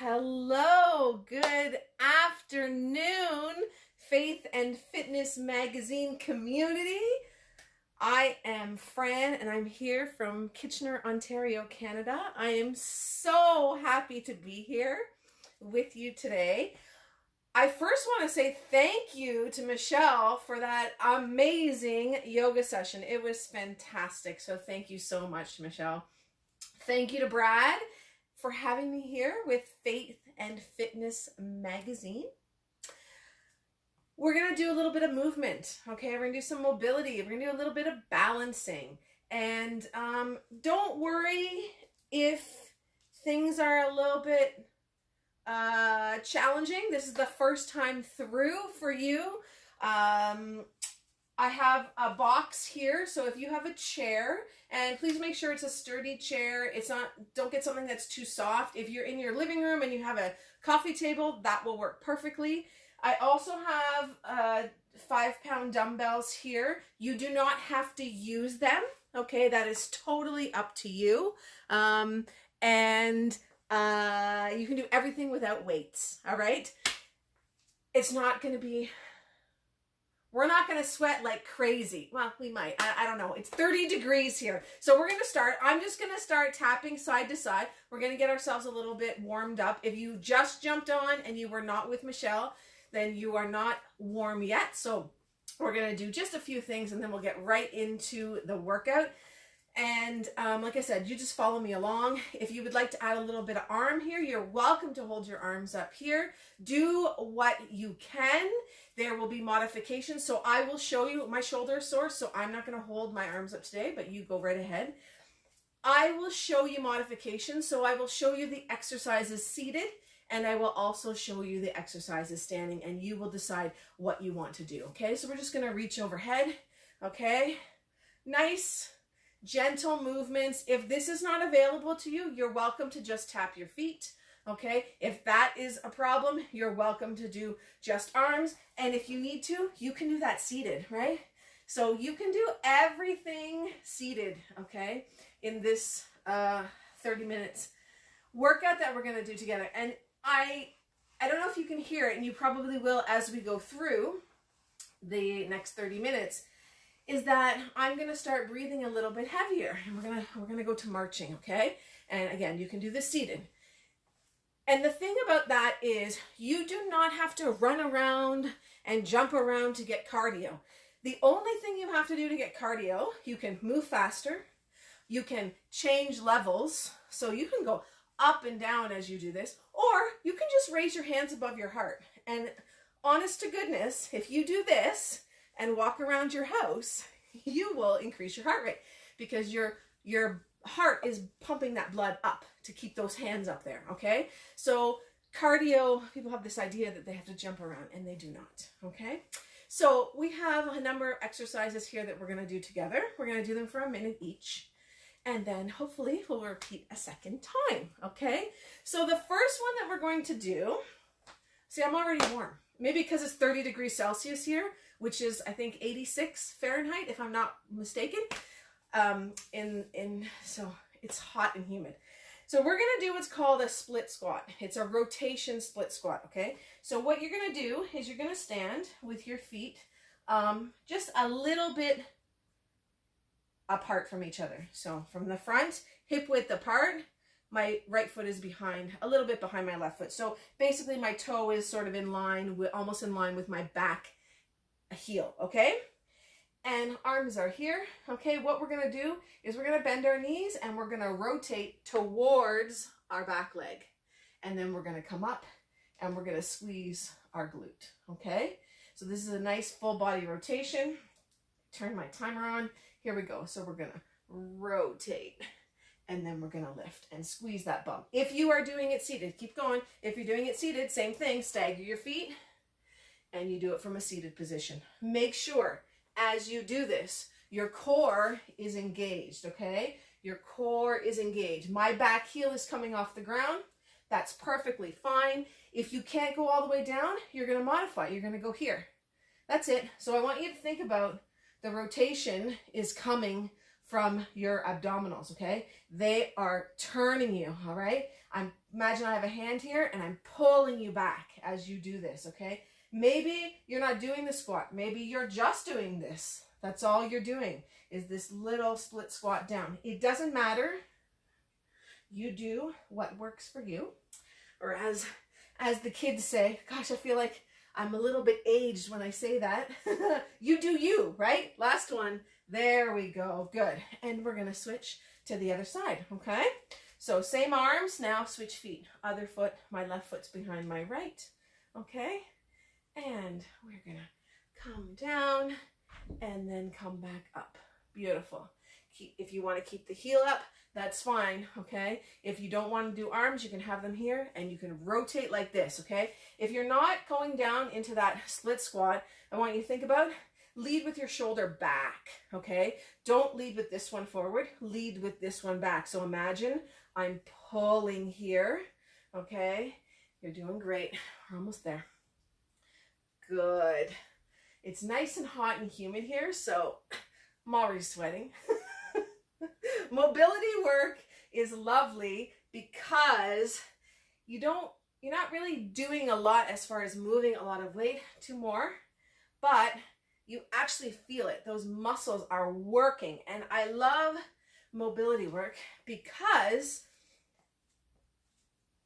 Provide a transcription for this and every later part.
Hello, good afternoon, Faith and Fitness Magazine community. I am Fran and I'm here from Kitchener, Ontario, Canada. I am so happy to be here with you today. I first want to say thank you to Michelle for that amazing yoga session. It was fantastic. So thank you so much, Michelle. Thank you to Brad for having me here with Faith and Fitness Magazine. We're going to do a little bit of movement, okay? We're going to do some mobility. We're going to do a little bit of balancing. And don't worry if things are a little bit challenging. This is the first time through for you. I have a box here, so if you have a chair, and please make sure it's a sturdy chair. Don't get something that's too soft. If you're in your living room and you have a coffee table, that will work perfectly. I also have 5-pound dumbbells here. You do not have to use them, okay? That is totally up to you. And you can do everything without weights, all right? It's not going to be... We're not going to sweat like crazy. Well, we might. I don't know. It's 30 degrees here. So we're going to start. I'm just going to start tapping side to side. We're going to get ourselves a little bit warmed up. If you just jumped on and you were not with Michelle, then you are not warm yet. So we're going to do just a few things and then we'll get right into the workout. And like I said, you just follow me along. If you would like to add a little bit of arm here, you're welcome to hold your arms up here. Do what you can. There will be modifications. So I will show you, my shoulder is sore, so I'm not going to hold my arms up today, but you go right ahead. I will show you modifications. So I will show you the exercises seated, and I will also show you the exercises standing, and you will decide what you want to do. Okay, so we're just going to reach overhead. Okay, nice. Gentle movements. If this is not available to you, you're welcome to just tap your feet. Okay, if that is a problem, you're welcome to do just arms. And if you need to, you can do that seated, right? So you can do everything seated, okay, in this 30 minutes workout that we're going to do together. And I don't know if you can hear it, and you probably will as we go through the next 30 minutes, is that I'm going to start breathing a little bit heavier, and we're going to go to marching, okay? And again, you can do this seated. And the thing about that is you do not have to run around and jump around to get cardio. The only thing you have to do to get cardio, you can move faster, you can change levels, so you can go up and down as you do this, or you can just raise your hands above your heart. And honest to goodness, if you do this and walk around your house, you will increase your heart rate because your heart is pumping that blood up to keep those hands up there, okay? So cardio, people have this idea that they have to jump around, and they do not, okay? So we have a number of exercises here that we're going to do together. We're going to do them for a minute each, and then hopefully we'll repeat a second time, okay? So the first one that we're going to do, see, I'm already warm. Maybe because it's 30 degrees Celsius here, which is, I think, 86 Fahrenheit, if I'm not mistaken. So it's hot and humid. So we're going to do what's called a split squat. It's a rotation split squat, okay? So what you're going to do is you're going to stand with your feet just a little bit apart from each other. So from the front, hip width apart, my right foot is behind, a little bit behind my left foot. So basically my toe is sort of in line, almost in line with my back heel, okay? And arms are here, okay? What we're gonna do is we're gonna bend our knees and we're gonna rotate towards our back leg. And then we're gonna come up and we're gonna squeeze our glute, okay? So this is a nice full body rotation. Turn my timer on. Here we go. So we're gonna rotate and then we're gonna lift and squeeze that bum. If you are doing it seated, keep going. If you're doing it seated, same thing, stagger your feet and you do it from a seated position. Make sure as you do this, your core is engaged, okay? Your core is engaged. My back heel is coming off the ground. That's perfectly fine. If you can't go all the way down, you're gonna modify. You're gonna go here. That's it. So I want you to think about the rotation is coming from your abdominals, okay? They are turning you, all right? Imagine I have a hand here and I'm pulling you back as you do this, okay? Maybe you're not doing the squat. Maybe you're just doing this. That's all you're doing is this little split squat down. It doesn't matter. You do what works for you. Or as the kids say, gosh, I feel like I'm a little bit aged when I say that. You do you, right? Last one. There we go. Good. And we're going to switch to the other side, okay? So same arms, now switch feet. Other foot, my left foot's behind my right, okay? And we're going to come down and then come back up. Beautiful. If you want to keep the heel up, that's fine, okay? If you don't want to do arms, you can have them here and you can rotate like this, okay? If you're not going down into that split squat, I want you to think about lead with your shoulder back, okay? Don't lead with this one forward, lead with this one back. So imagine I'm pulling here, okay? You're doing great. We're almost there. Good. It's nice and hot and humid here, so I'm already sweating. Mobility work is lovely because you're not really doing a lot as far as moving a lot of weight to more, but you actually feel it. Those muscles are working. And I love mobility work because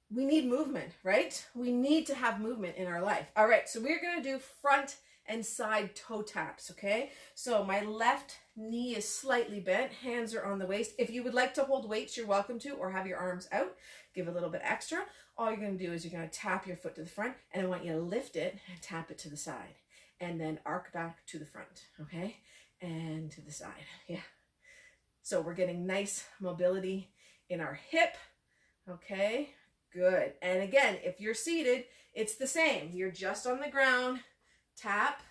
we need movement, right? We need to have movement in our life. All right, so we're going to do front and side toe taps, okay? So my left knee is slightly bent, hands are on the waist. If you would like to hold weights, you're welcome to, or have your arms out, give a little bit extra. All you're going to do is you're going to tap your foot to the front, and I want you to lift it and tap it to the side. And then arc back to the front, okay? And to the side, yeah. So we're getting nice mobility in our hip, okay? Good. And again, if you're seated, it's the same. You're just on the ground, tap,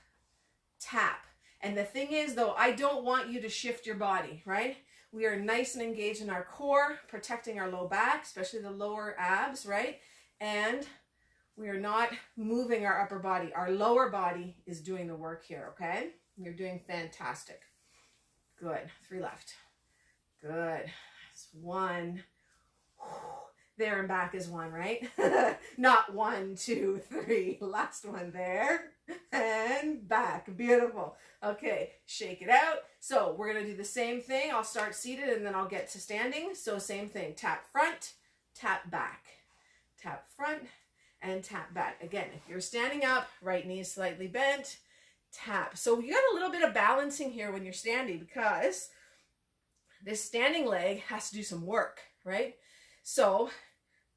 tap. And the thing is, though, I don't want you to shift your body, right? We are nice and engaged in our core, protecting our low back, especially the lower abs, right? And we are not moving our upper body. Our lower body is doing the work here, okay? You're doing fantastic. Good. 3 left. Good. That's 1. There and back is 1, right? Not 1, 2, 3. Last one there. And back. Beautiful. Okay, shake it out. So we're going to do the same thing. I'll start seated and then I'll get to standing. So same thing. Tap front, tap back. Tap front and tap back. Again, if you're standing up, right knee is slightly bent, tap. So you got a little bit of balancing here when you're standing because this standing leg has to do some work, right? So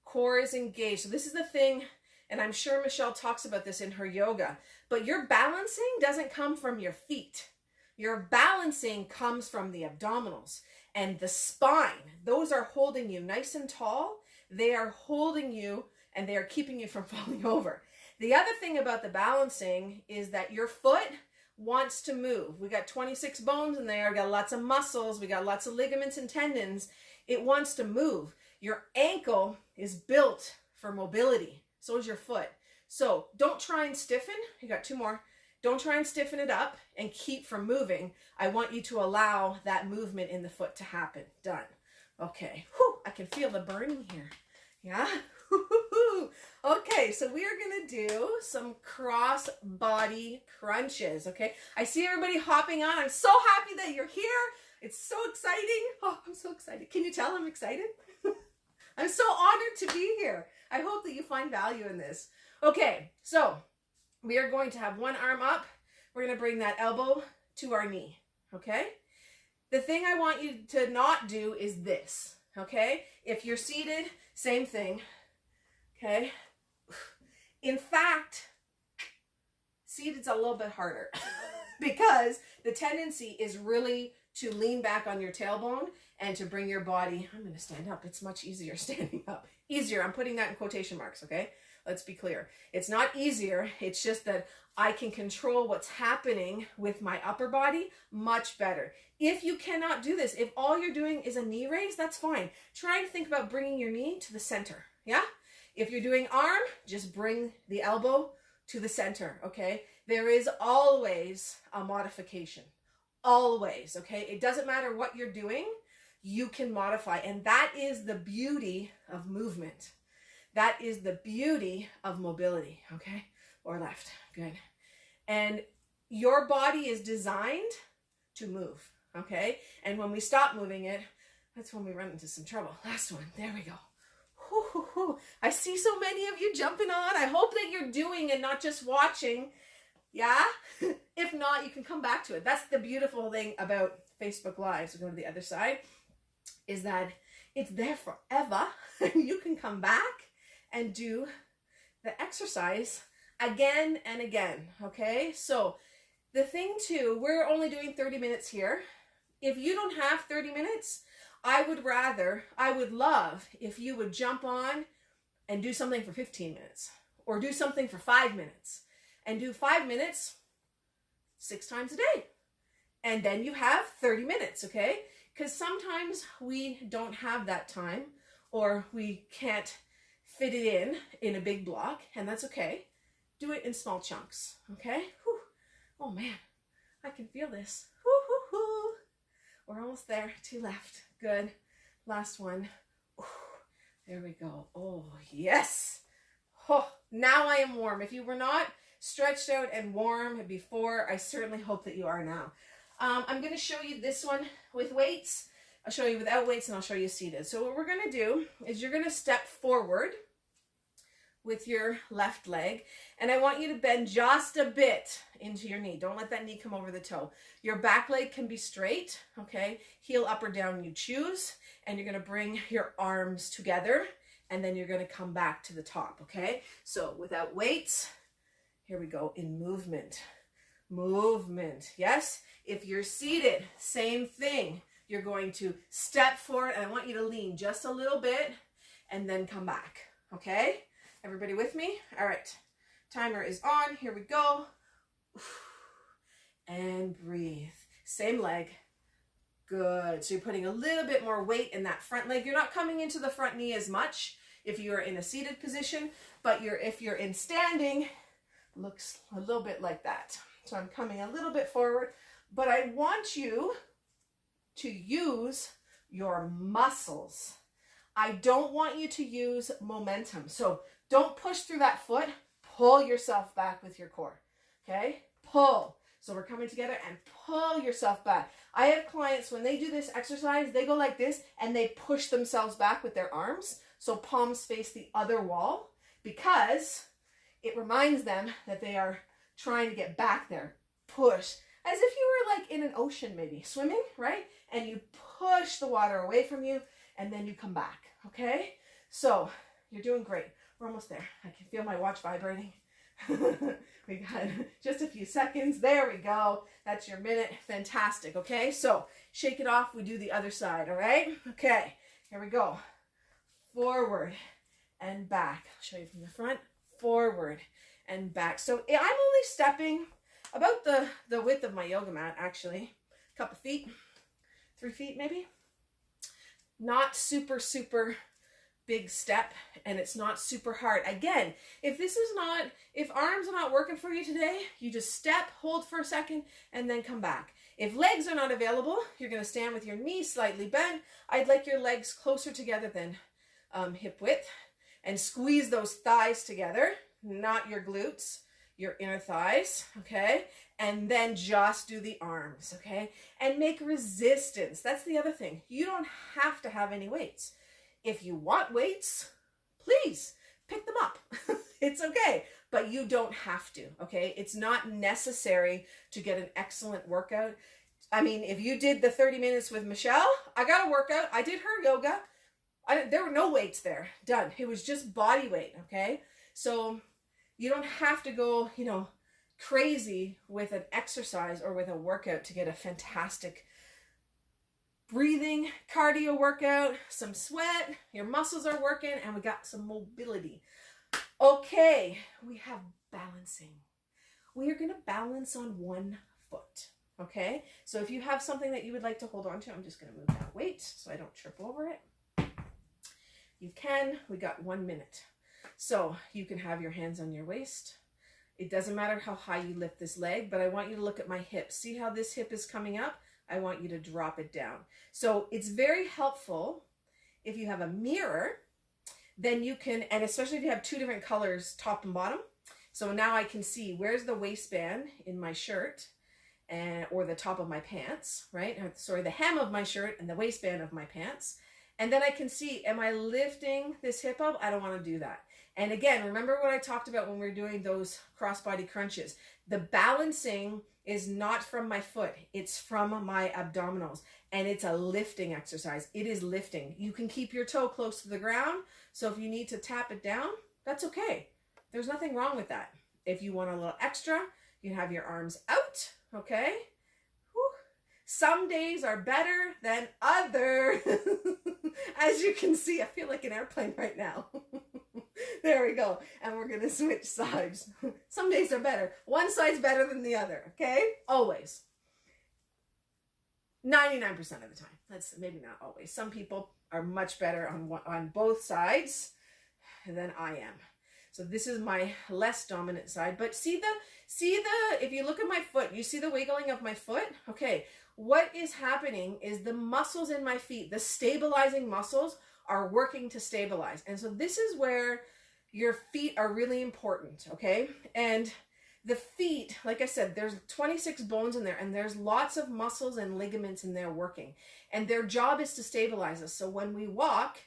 core is engaged. So this is the thing, and I'm sure Michelle talks about this in her yoga, but your balancing doesn't come from your feet. Your balancing comes from the abdominals and the spine. Those are holding you nice and tall. They are holding you and they are keeping you from falling over. The other thing about the balancing is that your foot wants to move. We got 26 bones in there, we got lots of muscles, we got lots of ligaments and tendons. It wants to move. Your ankle is built for mobility. So is your foot. So don't try and stiffen. You got 2 more. Don't try and stiffen it up and keep from moving. I want you to allow that movement in the foot to happen. Done. Okay. Whew, I can feel the burning here. Yeah. Okay, so we are going to do some cross body crunches, okay? I see everybody hopping on. I'm so happy that you're here. It's so exciting. Oh, I'm so excited. Can you tell I'm excited? I'm so honored to be here. I hope that you find value in this. Okay, so we are going to have one arm up. We're going to bring that elbow to our knee, okay? The thing I want you to not do is this, okay? If you're seated, same thing, okay? In fact, seated's a little bit harder because the tendency is really to lean back on your tailbone and to bring your body, I'm going to stand up. It's much easier standing up. Easier. I'm putting that in quotation marks, okay? Let's be clear. It's not easier. It's just that I can control what's happening with my upper body much better. If you cannot do this, if all you're doing is a knee raise, that's fine. Try and think about bringing your knee to the center, yeah? If you're doing arm, just bring the elbow to the center, okay? There is always a modification. Always, okay? It doesn't matter what you're doing. you can modify. And that is the beauty of movement. That is the beauty of mobility, okay? Or left, good. And your body is designed to move, okay? And when we stop moving it, that's when we run into some trouble. Last one, there we go. Whew, whew, whew. I see so many of you jumping on. I hope that you're doing and not just watching. Yeah? If not, you can come back to it. That's the beautiful thing about Facebook Live. So go to the other side, is that it's there forever. You can come back and do the exercise again and again, okay? So the thing too, we're only doing 30 minutes here. If you don't have 30 minutes, I would love if you would jump on and do something for 15 minutes or do something for 5 minutes and do 5 minutes 6 times a day. And then you have 30 minutes, okay? Because sometimes we don't have that time or we can't fit it in a big block, and that's okay. Do it in small chunks, okay? Whew. Oh man, I can feel this. Whoo, hoo, hoo. We're almost there. 2 left. Good. Last one. Ooh, there we go. Oh, yes. Oh, now I am warm. If you were not stretched out and warm before, I certainly hope that you are now. I'm going to show you this one with weights. I'll show you without weights, and I'll show you seated. So what we're going to do is you're going to step forward with your left leg, and I want you to bend just a bit into your knee. Don't let that knee come over the toe. Your back leg can be straight, okay? Heel up or down, you choose, and you're going to bring your arms together, and then you're going to come back to the top, okay? So without weights, here we go, in movement. Movement, yes? If you're seated, same thing. You're going to step forward, and I want you to lean just a little bit, and then come back, okay? Everybody with me? All right. Timer is on. Here we go. And breathe. Same leg. Good. So you're putting a little bit more weight in that front leg. You're not coming into the front knee as much if you're in a seated position, but if you're in standing, looks a little bit like that. So I'm coming a little bit forward, but I want you to use your muscles. I don't want you to use momentum. So don't push through that foot. Pull yourself back with your core, okay? Pull. So we're coming together and pull yourself back. I have clients, when they do this exercise, they go like this and they push themselves back with their arms. So palms face the other wall, because it reminds them that they are trying to get back there. Push. As if you were like in an ocean, maybe swimming, right? And you push the water away from you and then you come back, okay? So you're doing great. We're almost there. I can feel my watch vibrating. We got just a few seconds. There we go. That's your minute. Fantastic. Okay, so shake it off. We do the other side. All right. Okay, here we go. Forward and back. I'll show you from the front. Forward and back. So I'm only stepping about the width of my yoga mat, actually. A couple feet, 3 feet maybe. Not super big step, and it's not super hard. Again, if arms are not working for you today, you just step, hold for a second, and then come back. If legs are not available, you're going to stand with your knees slightly bent. I'd like your legs closer together than hip width, and squeeze those thighs together, not your glutes, your inner thighs, okay? And then just do the arms, okay? And make resistance. That's the other thing. You don't have to have any weights. If you want weights, please pick them up. It's okay, but you don't have to, okay? It's not necessary to get an excellent workout. I mean, if you did the 30 minutes with Michelle, I got a workout. I did her yoga. There were no weights there. Done. It was just body weight, okay? So you don't have to go, crazy with an exercise or with a workout to get a fantastic breathing cardio workout, some sweat, your muscles are working, and we got some mobility. Okay, we have balancing. We are going to balance on one foot, okay? So if you have something that you would like to hold on to, I'm just going to move that weight so I don't trip over it. You can. We got 1 minute. So you can have your hands on your waist. It doesn't matter how high you lift this leg, but I want you to look at my hips. See how this hip is coming up? I want you to drop it down. So it's very helpful if you have a mirror, then you can, and especially if you have two different colors, top and bottom. So now I can see where's the waistband in my shirt and or the top of my pants, right? Sorry, the hem of my shirt and the waistband of my pants. And then I can see, am I lifting this hip up? I don't want to do that. And again, remember what I talked about when we were doing those crossbody crunches. The balancing is not from my foot. It's from my abdominals. And it's a lifting exercise. It is lifting. You can keep your toe close to the ground. So if you need to tap it down, that's okay. There's nothing wrong with that. If you want a little extra, you can have your arms out, okay? Whew. Some days are better than others. As you can see, I feel like an airplane right now. There we go. And we're going to switch sides. Some days are better. One side's better than the other, okay? Always. 99% of the time. That's maybe not always. Some people are much better on both sides than I am. So this is my less dominant side. But see the, if you look at my foot, you see the wiggling of my foot? Okay, what is happening is the muscles in my feet, the stabilizing muscles are working to stabilize. And so this is where your feet are really important, okay? And the feet, like I said, there's 26 bones in there and there's lots of muscles and ligaments in there working. And their job is to stabilize us. So when we walk,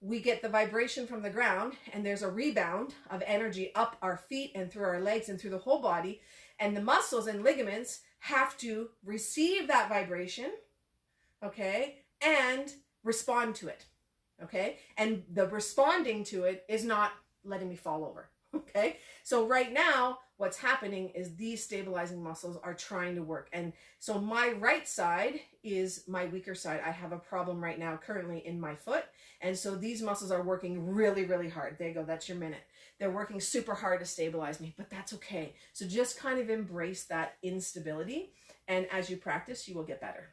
we get the vibration from the ground and there's a rebound of energy up our feet and through our legs and through the whole body. And the muscles and ligaments have to receive that vibration, okay, and respond to it, okay? And the responding to it is not letting me fall over, okay? So right now, what's happening is these stabilizing muscles are trying to work. And so my right side is my weaker side. I have a problem right now currently in my foot. And so these muscles are working really, really hard. There you go. That's your minute. They're working super hard to stabilize me, but that's okay. So just kind of embrace that instability. And as you practice, you will get better.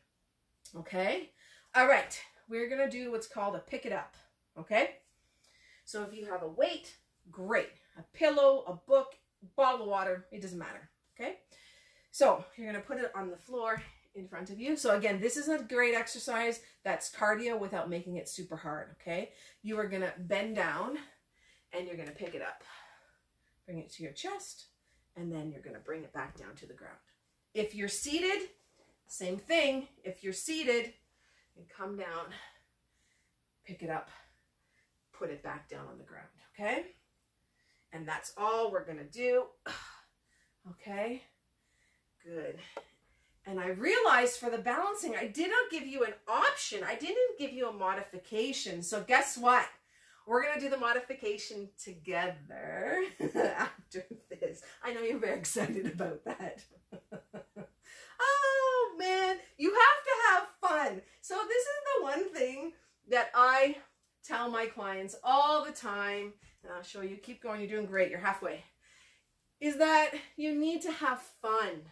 Okay. All right. We're going to do what's called a pick it up. Okay. So if you have a weight, great. A pillow, a book, bottle of water, it doesn't matter. Okay. So you're going to put it on the floor in front of you. So again, this is a great exercise. That's cardio without making it super hard. Okay. You are going to bend down and you're going to pick it up. Bring it to your chest and then you're going to bring it back down to the ground. If you're seated, same thing. If you're seated, you come down, pick it up, put it back down on the ground. Okay. And that's all we're going to do. Okay. Good. And I realized for the balancing, I did not give you an option. I didn't give you a modification. So guess what? We're going to do the modification together after this. I know you're very excited about that. Oh, man. You have to have fun. So this is the one thing that I tell my clients all the time. And I'll show you. Keep going. You're doing great. You're halfway. Is that you need to have fun.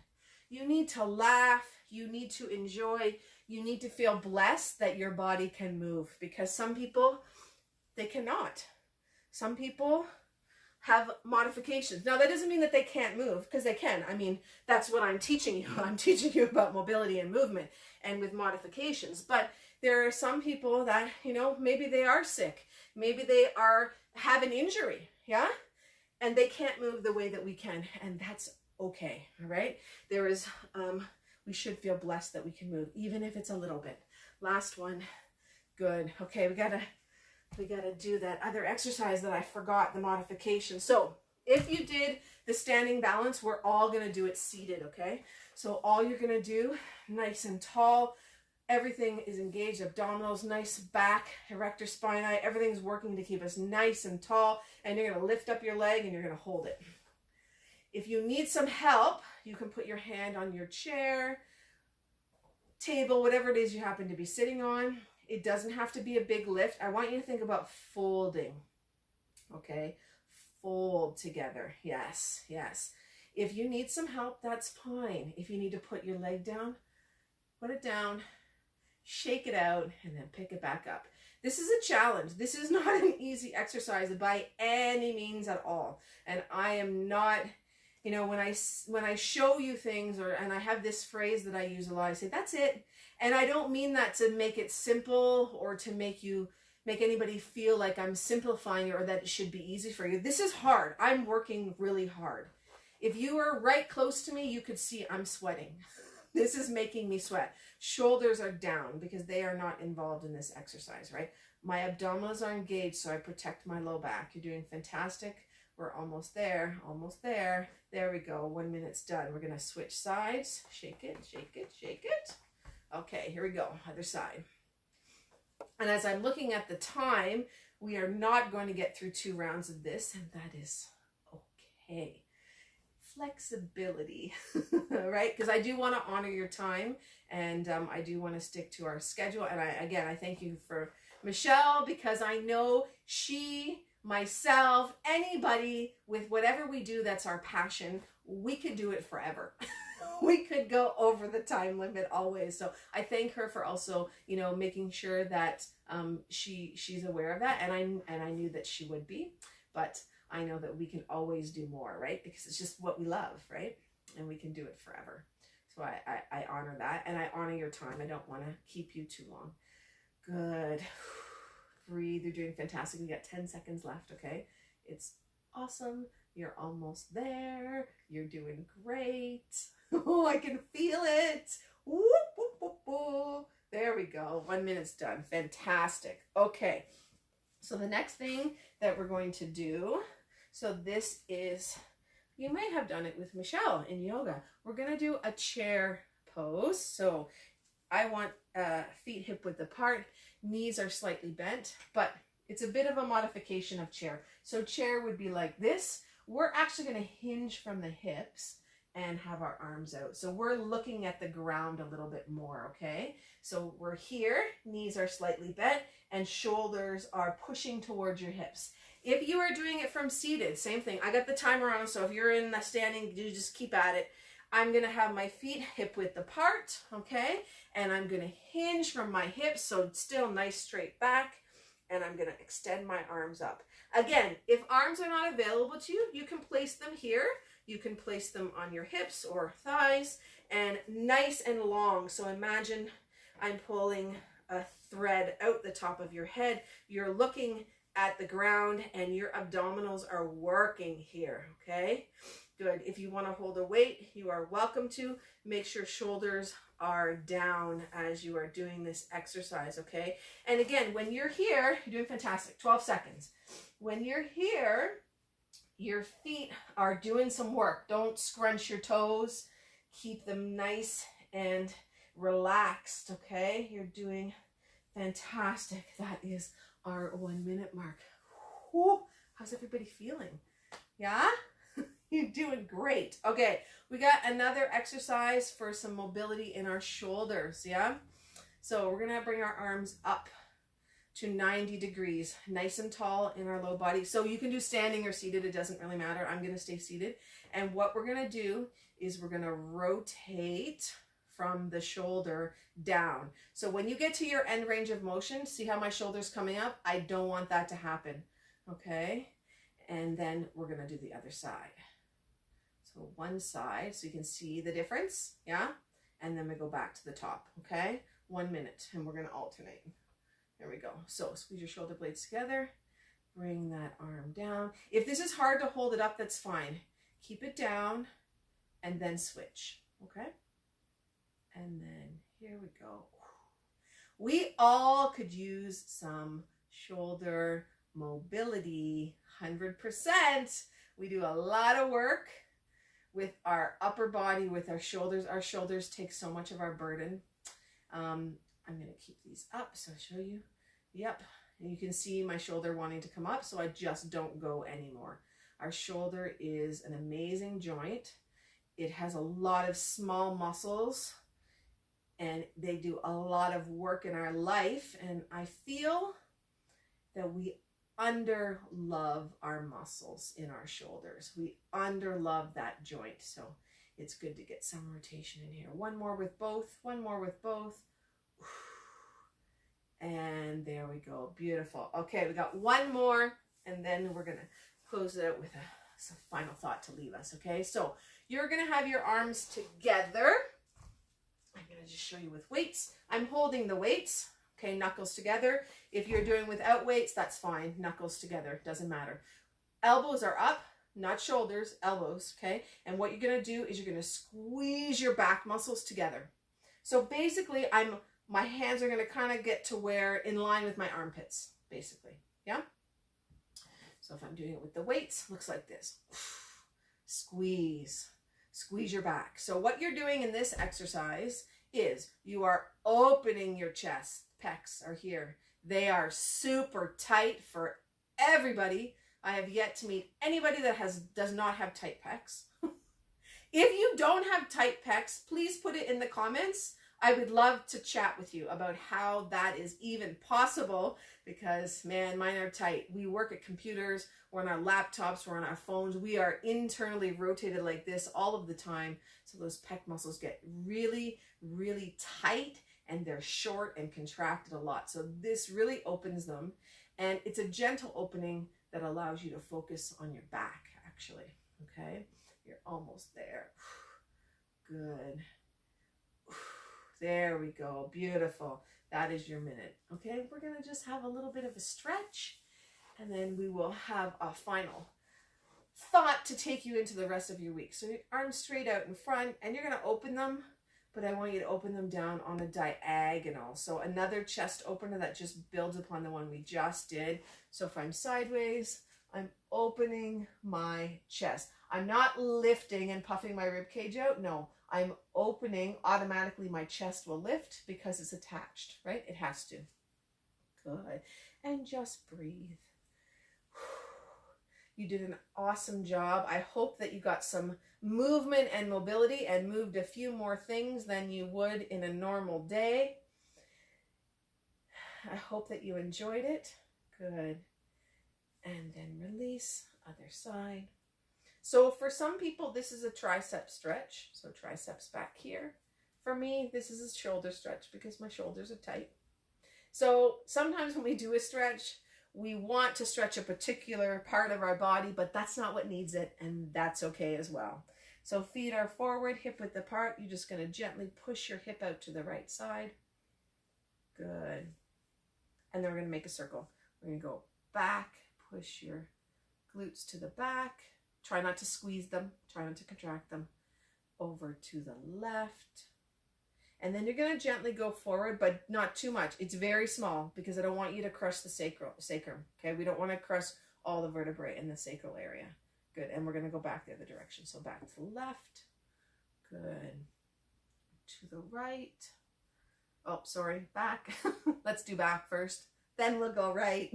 You need to laugh. You need to enjoy. You need to feel blessed that your body can move. Because some people, they cannot. Some people have modifications. Now, that doesn't mean that they can't move, because they can. I mean, that's what I'm teaching you. I'm teaching you about mobility and movement and with modifications. But there are some people that, you know, maybe they are sick. Maybe they have an injury, yeah? And they can't move the way that we can. And that's okay, all right? There is, we should feel blessed that we can move, even if it's a little bit. Last one. Good. Okay, we gotta do that other exercise that I forgot, the modification. So if you did the standing balance, we're all gonna do it seated, okay? So all you're gonna do, nice and tall, everything is engaged, abdominals, nice back, erector spinae, everything's working to keep us nice and tall, and you're gonna lift up your leg and you're gonna hold it. If you need some help, you can put your hand on your chair, table, whatever it is you happen to be sitting on. It doesn't have to be a big lift. I want you to think about folding, okay? Fold together, yes, yes. If you need some help, that's fine. If you need to put your leg down, put it down, shake it out, and then pick it back up. This is a challenge. This is not an easy exercise by any means at all. And I am not, you know, when I show you things, and I have this phrase that I use a lot, I say, that's it. And I don't mean that to make it simple or to make anybody feel like I'm simplifying it or that it should be easy for you. This is hard. I'm working really hard. If you were right close to me, you could see I'm sweating. This is making me sweat. Shoulders are down because they are not involved in this exercise, right? My abdominals are engaged, so I protect my low back. You're doing fantastic. We're almost there, almost there. There we go. 1 minute's done. We're going to switch sides. Shake it, shake it, shake it. Okay, here we go. Other side. And as I'm looking at the time, we are not going to get through 2 rounds of this, and that is okay. Flexibility, right? Because I do want to honor your time, and I do want to stick to our schedule. And I thank you for Michelle, because I know she, myself, anybody with whatever we do that's our passion, we could do it forever. We could go over the time limit always. So I thank her for also, you know, making sure that she's aware of that, and I knew that she would be, but I know that we can always do more, right? Because it's just what we love, right? And we can do it forever. So I honor that, and I honor your time. I don't want to keep you too long. Good. Breathe. You're doing fantastic. We got 10 seconds left, okay? It's awesome. You're almost there. You're doing great. Oh, I can feel it. Whoop, whoop, whoop, whoop. There we go. 1 minute's done. Fantastic. Okay. So the next thing that we're going to do, so this is, you may have done it with Michelle in yoga. We're going to do a chair pose. So I want feet hip width apart. Knees are slightly bent, but it's a bit of a modification of chair. So chair would be like this. We're actually going to hinge from the hips and have our arms out. So we're looking at the ground a little bit more, okay? So we're here, knees are slightly bent, and shoulders are pushing towards your hips. If you are doing it from seated, same thing. I got the timer on, so if you're in the standing, you just keep at it. I'm gonna have my feet hip width apart, okay? And I'm gonna hinge from my hips, so still nice straight back, and I'm gonna extend my arms up. Again, if arms are not available to you, you can place them here. You can place them on your hips or thighs, and nice and long. So imagine I'm pulling a thread out the top of your head. You're looking at the ground and your abdominals are working here, okay? Good. If you want to hold a weight, you are welcome to. Make sure shoulders are down as you are doing this exercise, okay? And again, when you're here, you're doing fantastic. 12 seconds. When you're here, your feet are doing some work. Don't scrunch your toes. Keep them nice and relaxed, okay? You're doing fantastic. That is our 1 minute mark. Whew. How's everybody feeling? Yeah? You're doing great. Okay, we got another exercise for some mobility in our shoulders, yeah? So we're gonna bring our arms up to 90 degrees, nice and tall in our low body. So you can do standing or seated, it doesn't really matter. I'm gonna stay seated. And what we're gonna do is we're gonna rotate from the shoulder down. So when you get to your end range of motion, see how my shoulder's coming up? I don't want that to happen, okay? And then we're gonna do the other side. So one side, so you can see the difference, yeah? And then we go back to the top, okay? 1 minute, and we're gonna alternate. There we go. So squeeze your shoulder blades together, bring that arm down. If this is hard to hold it up, that's fine. Keep it down, and then switch, okay? And then here we go. We all could use some shoulder mobility, 100%. We do a lot of work with our upper body, with our shoulders. Our shoulders take so much of our burden. I'm going to keep these up so I'll show you. Yep. And you can see my shoulder wanting to come up, so I just don't go anymore. Our shoulder is an amazing joint. It has a lot of small muscles, and they do a lot of work in our life. And I feel that we under-love our muscles in our shoulders. We under-love that joint. So it's good to get some rotation in here. One more with both. One more with both. And there we go. Beautiful. Okay, we got one more, and then we're going to close it out with some final thought to leave us, okay? So you're going to have your arms together, I'm going to just show you with weights. I'm holding the weights, okay, knuckles together. If you're doing without weights, that's fine. Knuckles together, doesn't matter. Elbows are up, not shoulders, elbows, okay? And what you're going to do is you're going to squeeze your back muscles together. So basically, my hands are going to kind of get to where in line with my armpits, basically, yeah? So if I'm doing it with the weights, looks like this. Squeeze. Squeeze your back. So what you're doing in this exercise is you are opening your chest. Pecs are here. They are super tight for everybody. I have yet to meet anybody that does not have tight pecs. If you don't have tight pecs, please put it in the comments. I would love to chat with you about how that is even possible, because man, mine are tight. We work at computers, we're on our laptops, we're on our phones. We are internally rotated like this all of the time. So those pec muscles get really, really tight and they're short and contracted a lot. So this really opens them, and it's a gentle opening that allows you to focus on your back, actually. Okay, you're almost there. Good. There we go. Beautiful. That is your minute. Okay, we're going to just have a little bit of a stretch, and then we will have a final thought to take you into the rest of your week. So your arms straight out in front, and you're going to open them, but I want you to open them down on a diagonal. So another chest opener that just builds upon the one we just did. So if I'm sideways, I'm opening my chest. I'm not lifting and puffing my rib cage out. No, I'm opening. Automatically my chest will lift because it's attached, right? It has to. Good. And just breathe. You did an awesome job. I hope that you got some movement and mobility and moved a few more things than you would in a normal day. I hope that you enjoyed it. Good. And then release, other side. So for some people, this is a tricep stretch. So triceps back here. For me, this is a shoulder stretch because my shoulders are tight. So sometimes when we do a stretch, we want to stretch a particular part of our body, but that's not what needs it, and that's okay as well. So feet are forward, hip width apart. You're just going to gently push your hip out to the right side. Good. And then we're going to make a circle. We're going to go back, push your glutes to the back. Try not to squeeze them. Try not to contract them. Over to the left. And then you're going to gently go forward, but not too much. It's very small because I don't want you to crush the sacrum. Okay, we don't want to crush all the vertebrae in the sacral area. Good, and we're going to go back the other direction. So back to the left. Good. To the right. Oh, sorry, back. Let's do back first. Then we'll go right.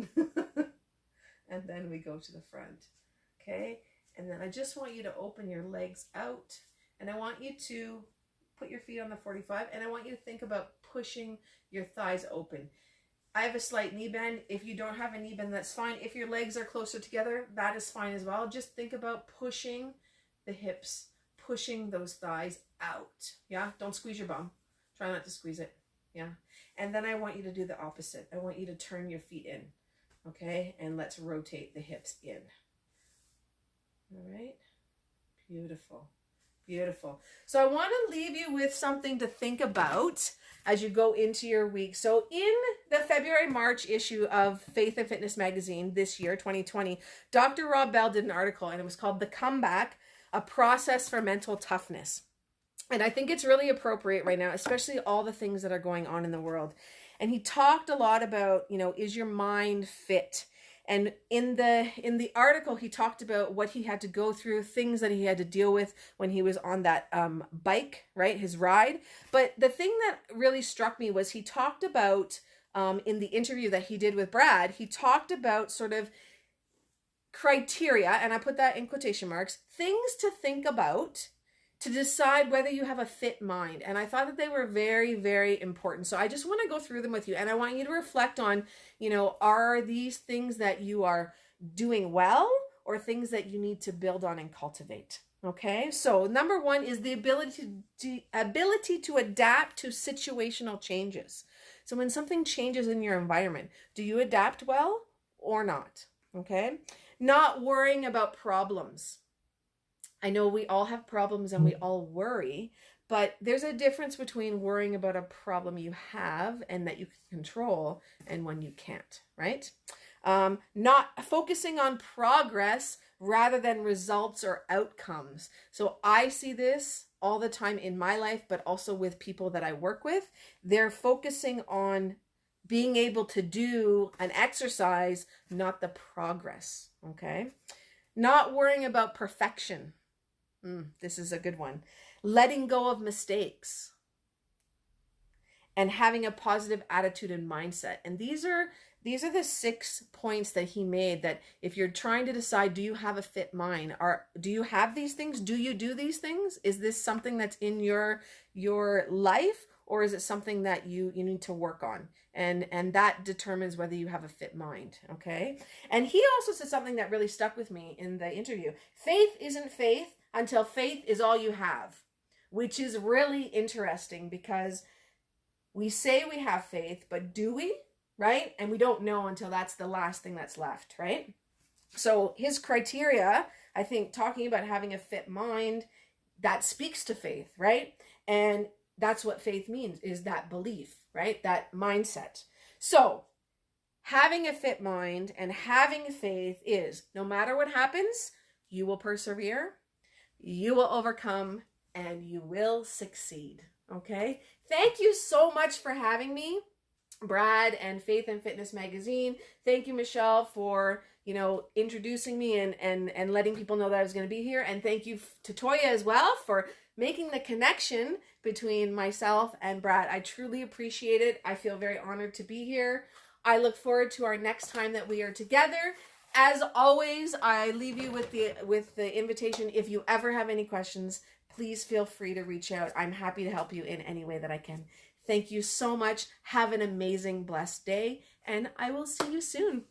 And then we go to the front. Okay, and then I just want you to open your legs out. And I want you to put your feet on the 45, and I want you to think about pushing your thighs open. I have a slight knee bend. If you don't have a knee bend, that's fine. If your legs are closer together, that is fine as well. Just think about pushing the hips, pushing those thighs out. Yeah, don't squeeze your bum. Try not to squeeze it. Yeah, and then I want you to do the opposite. I want you to turn your feet in. Okay, and let's rotate the hips in. All right, beautiful. Beautiful. So I want to leave you with something to think about as you go into your week. So in the February-March issue of Faith and Fitness magazine this year, 2020, Dr. Rob Bell did an article, and it was called The Comeback, A Process for Mental Toughness. And I think it's really appropriate right now, especially all the things that are going on in the world. And he talked a lot about, is your mind fit? And in the article, he talked about what he had to go through, things that he had to deal with when he was on that bike, right, his ride. But the thing that really struck me was he talked about, in the interview that he did with Brad, he talked about sort of criteria, and I put that in quotation marks, things to think about to decide whether you have a fit mind. And I thought that they were very, very important. So I just want to go through them with you. And I want you to reflect on, are these things that you are doing well or things that you need to build on and cultivate? Okay. So number one is the ability to adapt to situational changes. So when something changes in your environment, do you adapt well or not? Okay. Not worrying about problems. I know we all have problems and we all worry, But there's a difference between worrying about a problem you have and that you can control and one you can't, right? Not focusing on progress rather than results or outcomes. So I see this all the time in my life, but also with people that I work with. They're focusing on being able to do an exercise, not the progress, okay? Not worrying about perfection. This is a good one. Letting go of mistakes and having a positive attitude and mindset. And these are the 6 points that he made, that if you're trying to decide, do you have a fit mind? Do you have these things? Do you do these things? Is this something that's in your life, or is it something that you need to work on? And that determines whether you have a fit mind, okay? And he also said something that really stuck with me in the interview. Faith isn't faith until faith is all you have, which is really interesting, because we say we have faith, but do we? Right? And we don't know until that's the last thing that's left, right? So his criteria, I think, talking about having a fit mind, that speaks to faith, right? And that's what faith means, is that belief, right? That mindset. So having a fit mind and having faith is, no matter what happens, you will persevere, you will overcome, and you will succeed, okay? Thank you so much for having me, Brad and Faith and Fitness Magazine. Thank you, Michelle, for, introducing me and letting people know that I was going to be here. And thank you to Toya as well for making the connection between myself and Brad. I truly appreciate it. I feel very honored to be here. I look forward to our next time that we are together. As always, I leave you with the invitation. If you ever have any questions, please feel free to reach out. I'm happy to help you in any way that I can. Thank you so much. Have an amazing, blessed day, and I will see you soon.